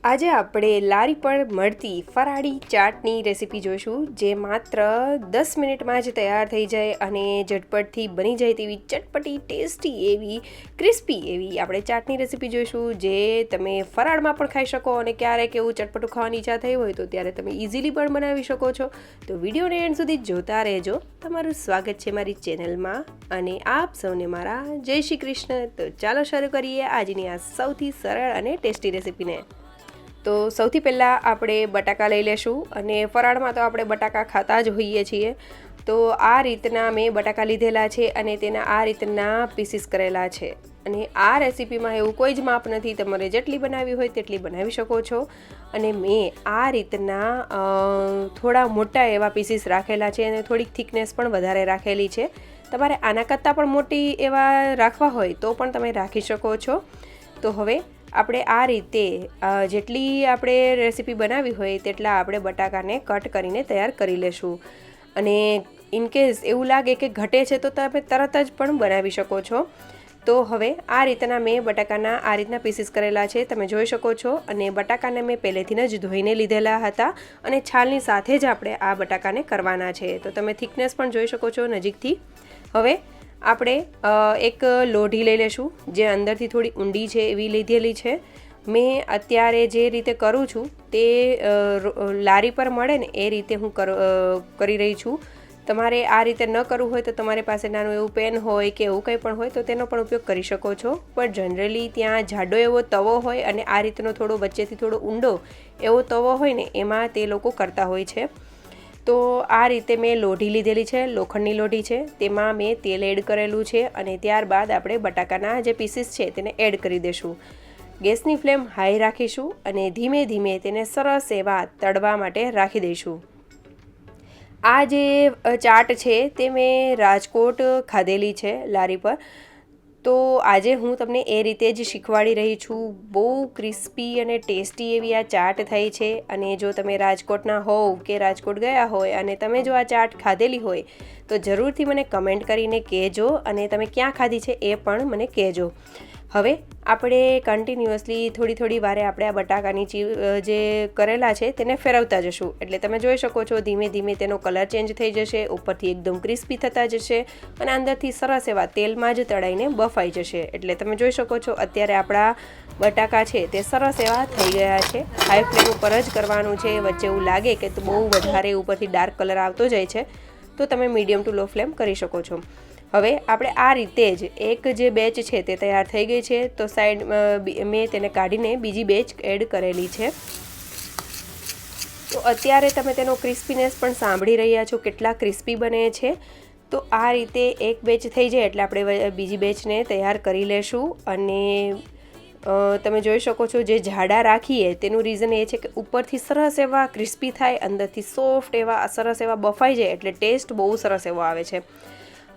આજે આપણે લારી પર મળતી ફરાળી ચાટની રેસીપી જોઈશું, જે માત્ર 10 મિનિટમાં જ તૈયાર થઈ જાય અને ઝટપટથી બની જાય તેવી ચટપટી ટેસ્ટી એવી ક્રિસ્પી એવી આપણે ચાટની રેસીપી જોઈશું, જે તમે ફરાળમાં પણ ખાઈ શકો અને ક્યારેક એવું ચટપટું ખાવાની ઈચ્છા થઈ હોય તો ત્યારે તમે ઇઝીલી પણ બનાવી શકો છો. તો વિડીયોને એન્ડ સુધી જોતા રહેજો. તમારું સ્વાગત છે મારી ચેનલમાં અને આપ સૌને મારા જય શ્રી કૃષ્ણ. તો ચાલો શરૂ કરીએ આજની આ સૌથી સરળ અને ટેસ્ટી રેસીપીને. તો સૌથી પહેલાં આપણે બટાકા લઈ લેશું અને ફરાળમાં તો આપણે બટાકા ખાતા જ હોઈએ છીએ. તો આ રીતના મેં બટાકા લીધેલા છે અને તેના આ રીતના પીસીસ કરેલા છે. અને આ રેસીપીમાં એવું કોઈ જ માપ નથી, તમારે જેટલી બનાવવી હોય તેટલી બનાવી શકો છો. અને મેં આ રીતના થોડા મોટા એવા પીસીસ રાખેલા છે અને થોડીક થિકનેસ પણ વધારે રાખેલી છે. તમારે આના કરતાં પણ મોટી એવા રાખવા હોય તો પણ તમે રાખી શકો છો. તો હવે આપણે આ રીતે જેટલી આપણે રેસીપી બનાવી હોય તેટલા આપણે બટાકાને કટ કરીને તૈયાર કરી લેશું. અને ઇનકેસ એવું લાગે કે ઘટે છે તો તમે તરત જ પણ બનાવી શકો છો. તો હવે આ રીતના મેં બટાકાના આ રીતના પીસીસ કરેલા છે, તમે જોઈ શકો છો. અને બટાકાને મેં પહેલેથી જ ધોઈને લીધેલા હતા અને છાલની સાથે જ આપણે આ બટાકાને કરવાના છે. તો તમે થિકનેસ પણ જોઈ શકો છો નજીકથી. હવે આપણે એક લોઢી લઈ લેશું, જે અંદરથી થોડી ઊંડી છે એવી લીધેલી છે. મેં અત્યારે જે રીતે કરું છું તે લારી પર મળે ને એ રીતે હું કરી રહી છું. તમારે આ રીતે ન કરવું હોય તો તમારી પાસે નાનું એવું પેન હોય કે એવું કંઈ પણ હોય તો તેનો પણ ઉપયોગ કરી શકો છો. પણ જનરલી ત્યાં જાડો એવો તવો હોય અને આ રીતનો થોડો વચ્ચેથી થોડો ઊંડો એવો તવો હોય ને એમાં તે લોકો કરતા હોય છે. તો આ રીતે મેં લોઢી લીધેલી છે, લોખંડની લોઢી છે, તેમાં મેં તેલ એડ કરેલું છે અને ત્યારબાદ આપણે બટાકાના જે પીસીસ છે તેને એડ કરી દઈશું. ગેસની ફ્લેમ હાઈ રાખીશું અને ધીમે ધીમે તેને સરસ એવા તળવા માટે રાખી દઈશું. આ જે ચાટ છે તે મેં રાજકોટ ખાધેલી છે લારી પર. તો આજે હું તમને એ રીતે જ શીખવાડી રહી છું. બહુ ક્રિસ્પી અને ટેસ્ટી એવી આ ચાટ થઈ છે. અને જો તમે રાજકોટના હોવ કે રાજકોટ ગયા હોય અને તમે જો આ ચાટ ખાધેલી હોય તો જરૂરથી મને કમેન્ટ કરીને કહેજો અને તમે ક્યાં ખાધી છે એ પણ મને કહેજો. હવે આપણે કન્ટિન્યુઅસલી થોડી વારે આપણે આ બટાકાની જે કરેલા છે તેને ફેરવતા જશું. એટલે તમે જોઈ શકો છો ધીમે ધીમે તેનો કલર ચેન્જ થઈ જશે, ઉપરથી એકદમ ક્રિસ્પી થતા જશે અને અંદરથી સરસ એવા તેલમાં જ તળાઈને બફાઈ જશે. એટલે તમે જોઈ શકો છો અત્યારે આપણા બટાકા છે તે સરસ એવા થઈ ગયા છે. હાઈ ફ્લેમ ઉપર જ કરવાનું છે. વચ્ચે એવું લાગે કે બહુ વધારે ઉપરથી ડાર્ક કલર આવતો જાય છે તો તમે મીડિયમ ટુ લો ફ્લેમ કરી શકો છો. હવે આપણે આ રીતે જ એક જે બેચ છે તે તૈયાર થઈ ગઈ છે. તો સાઈડ મેં તેને કાઢીને બીજી બેચ એડ કરેલી છે. તો અત્યારે તમે તેનો ક્રિસ્પીનેસ પણ સાંભળી રહ્યા છો, કેટલા ક્રિસ્પી બને છે. તો આ રીતે એક બેચ થઈ જાય એટલે આપણે બીજી બેચને તૈયાર કરી લેશું. અને તમે જોઈ શકો છો જે જાડા રાખીએ તેનું રીઝન એ છે કે ઉપરથી સરસ એવા ક્રિસ્પી થાય, અંદરથી સોફ્ટ એવા સરસ એવા બફાઈ જાય એટલે ટેસ્ટ બહુ સરસ એવો આવે છે.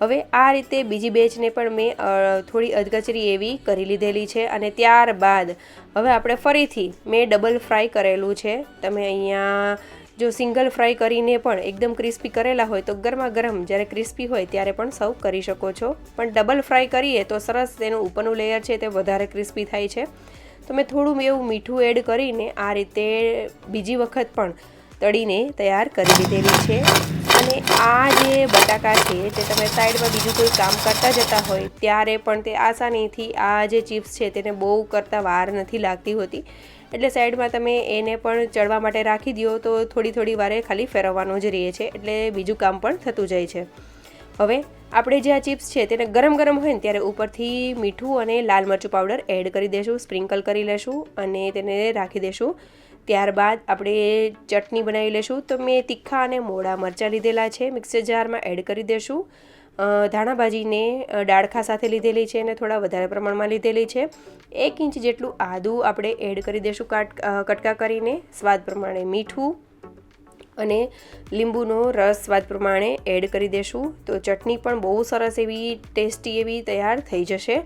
હવે આ રીતે બીજી બેચને પણ મેં થોડી અધકચરી એવી કરી લીધેલી છે. અને ત્યારબાદ હવે આપણે ફરીથી મેં ડબલ ફ્રાય કરેલું છે. તમે અહીંયા જો સિંગલ ફ્રાય કરીને પણ એકદમ ક્રિસ્પી કરેલા હોય તો ગરમા ગરમ જ્યારે ક્રિસ્પી હોય ત્યારે પણ સર્વ કરી શકો છો. પણ ડબલ ફ્રાય કરીએ તો સરસ તેનું ઉપરનું લેયર છે તે વધારે ક્રિસ્પી થાય છે. તો મેં થોડું એવું મીઠું એડ કરીને આ રીતે બીજી વખત પણ તળીને તૈયાર કરી લીધેલી છે. અને આ જે બટાકા છે તે તમે સાઈડમાં બીજું કોઈ કામ કરતા જતા હોય ત્યારે પણ તે આસાનીથી આ જે ચિપ્સ છે તેને બહુ કરતાં વાર નથી લાગતી હોતી. એટલે સાઈડમાં તમે એને પણ ચડવા માટે રાખી દો તો થોડી વારે ખાલી ફેરવવાનું જ રહે છે, એટલે બીજું કામ પણ થતું જાય છે. હવે આપણે જે આ ચિપ્સ છે તેને ગરમ હોય ને ત્યારે ઉપરથી મીઠું અને લાલ મરચું પાવડર એડ કરી દઈશું, સ્પ્રિંકલ કરી લેશું અને તેને રાખી દઈશું. ત્યારબાદ આપણે ચટણી બનાવી લેશું. તો મેં તીખા અને મોળા મરચાં લીધેલા છે, મિક્સર જારમાં એડ કરી દઈશું. ધાણાભાજીને ડાળખા સાથે લીધેલી છે અને થોડા વધારે પ્રમાણમાં લીધેલી છે. 1 ઇંચ જેટલું આદું આપણે એડ કરી દઈશું કટકા કરીને, સ્વાદ પ્રમાણે મીઠું અને લીંબુનો રસ સ્વાદ પ્રમાણે એડ કરી દઈશું. તો ચટણી પણ બહુ સરસ એવી ટેસ્ટી એવી તૈયાર થઈ જશે.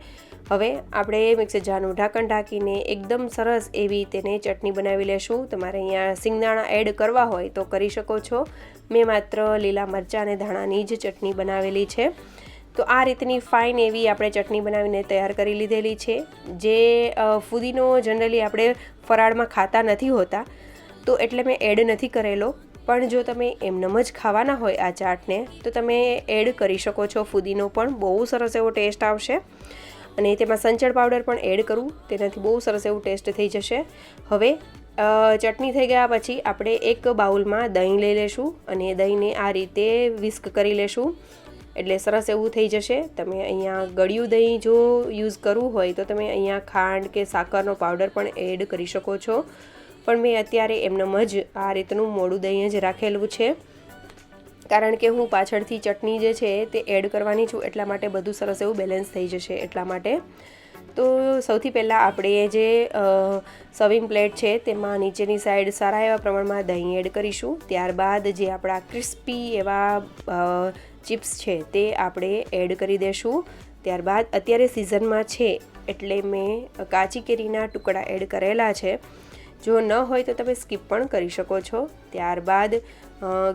હવે આપણે મિક્સર જારનું ઢાંકણ ઢાંકીને એકદમ સરસ એવી તેને ચટણી બનાવી લેશું. તમારે અહીંયા સિંગદાણા એડ કરવા હોય તો કરી શકો છો. મેં માત્ર લીલા મરચાં અને ધાણાની જ ચટણી બનાવેલી છે. તો આ રીતની ફાઇન એવી આપણે ચટણી બનાવીને તૈયાર કરી લીધેલી છે. જે ફુદીનો જનરલી આપણે ફરાળમાં ખાતા નથી હોતા, તો એટલે મેં એડ નથી કરેલો. પણ જો તમે એમનેમ જ ખાવાના હોય આ ચાટને તો તમે એડ કરી શકો છો. ફુદીનો પણ બહુ સરસ એવો ટેસ્ટ આવશે. અને તેમાં સંચળ પાવડર પણ એડ કરું, તેનાથી બહુ સરસ એવું ટેસ્ટ થઈ જશે. હવે ચટણી થઈ ગયા પછી આપણે એક બાઉલમાં દહીં લઈ લેશું અને દહીંને આ રીતે વિસ્ક કરી લેશું, એટલે સરસ એવું થઈ જશે. તમે અહીંયા ગળ્યું દહીં જો યુઝ કરવું હોય તો તમે અહીંયા ખાંડ કે સાકરનો પાવડર પણ એડ કરી શકો છો. પણ મેં અત્યારે એમનેમ જ આ રીતનું મોડું દહીં જ રાખેલું છે, કારણ કે હું પાછળથી ચટણી જે છે તે એડ કરવાની છું, એટલા માટે બધું સરસ એવું બેલેન્સ થઈ જશે એટલા માટે. તો સૌથી પહેલાં આપણે જે સર્વિંગ પ્લેટ છે તેમાં નીચેની સાઈડ સારા એવા પ્રમાણમાં દહીં એડ કરીશું. ત્યારબાદ જે આપણા ક્રિસ્પી એવા ચિપ્સ છે તે આપણે એડ કરી દઈશું. ત્યારબાદ અત્યારે સિઝનમાં છે એટલે મેં કાચી કેરીના ટુકડા એડ કરેલા છે. જો ન હોય તો તમે સ્કીપ પણ કરી શકો છો. ત્યારબાદ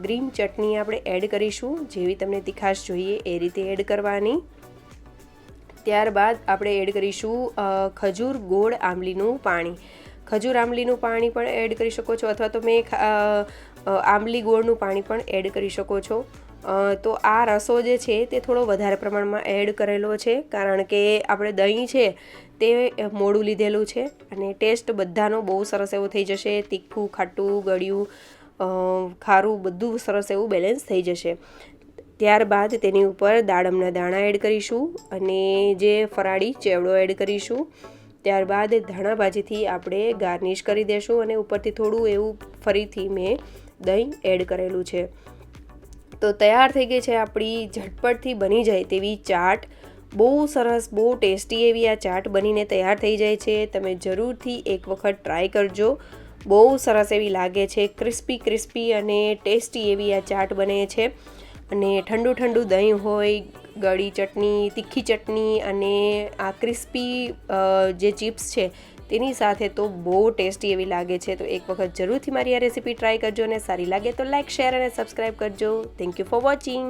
ગ્રીન ચટણી આપણે એડ કરીશું, જેવી તમને તીખાશ જોઈએ એ રીતે એડ કરવાની. ત્યારબાદ આપણે એડ કરીશું ખજૂર ગોળ આંબલીનું પાણી. ખજૂર આંબલીનું પાણી પણ એડ કરી શકો છો, અથવા તો મેં આંબલી ગોળનું પાણી પણ એડ કરી શકો છો. તો આ રસો જે છે તે થોડો વધારે પ્રમાણમાં એડ કરેલો છે, કારણ કે આપણે દહીં છે તે મોડું લીધેલું છે અને ટેસ્ટ બધાનો બહુ સરસ એવો થઈ જશે. તીખું, ખાટું, ગળ્યું, ખારું બધું સરસ એવું બેલેન્સ થઈ જશે. ત્યારબાદ તેની ઉપર દાડમના દાણા એડ કરીશું અને જે ફરાળી ચેવડો એડ કરીશું. ત્યારબાદ ધાણા ભાજીથી આપણે ગાર્નિશ કરી દઈશું અને ઉપરથી થોડું એવું ફરીથી મેં દહીં એડ કરેલું છે. તો તૈયાર થઈ ગઈ છે આપણી ઝટપટથી બની જાય તેવી ચાટ. બહુ સરસ, બહુ ટેસ્ટી એવી આ ચાટ બનીને તૈયાર થઈ જાય છે. તમે જરૂરથી એક વખત ટ્રાય કરજો. બહુ સરસ એવી લાગે છે, ક્રિસ્પી અને ટેસ્ટી એવી આ ચાટ બને છે. અને ઠંડુ ઠંડુ દહીં હોય, ગળી ચટણી, તીખી ચટણી અને આ ક્રિસ્પી જે ચિપ્સ છે તેની સાથે તો બહુ ટેસ્ટી એવી લાગે છે. તો એક વખત જરૂરથી મારી આ રેસીપી ટ્રાય કરજો અને સારી લાગે તો લાઇક, શેર અને સબસ્ક્રાઈબ કરજો. Thank you for watching.